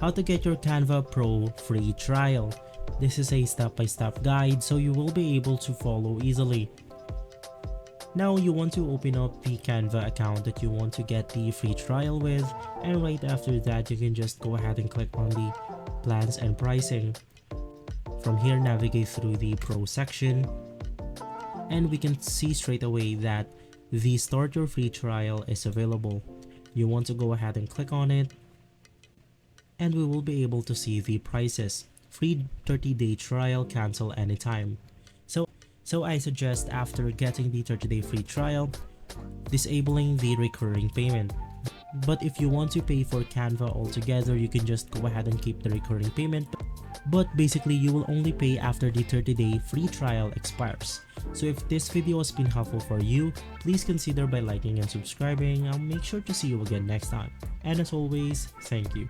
How to get your Canva Pro free trial. This is a step-by-step guide so you will be able to follow easily. Now you want to open up the Canva account that you want to get the free trial with, and right after that you can just go ahead and click on the plans and pricing. From here, navigate through the Pro section, and we can see straight away that the start your free trial is available. You want to go ahead and click on it, and we will be able to see the prices. Free 30-day trial, cancel anytime. So I suggest after getting the 30-day free trial, disabling the recurring payment. But if you want to pay for Canva altogether, you can just go ahead and keep the recurring payment. But basically, you will only pay after the 30-day free trial expires. So if this video has been helpful for you, please consider by liking and subscribing. I'll make sure to see you again next time. And as always, thank you.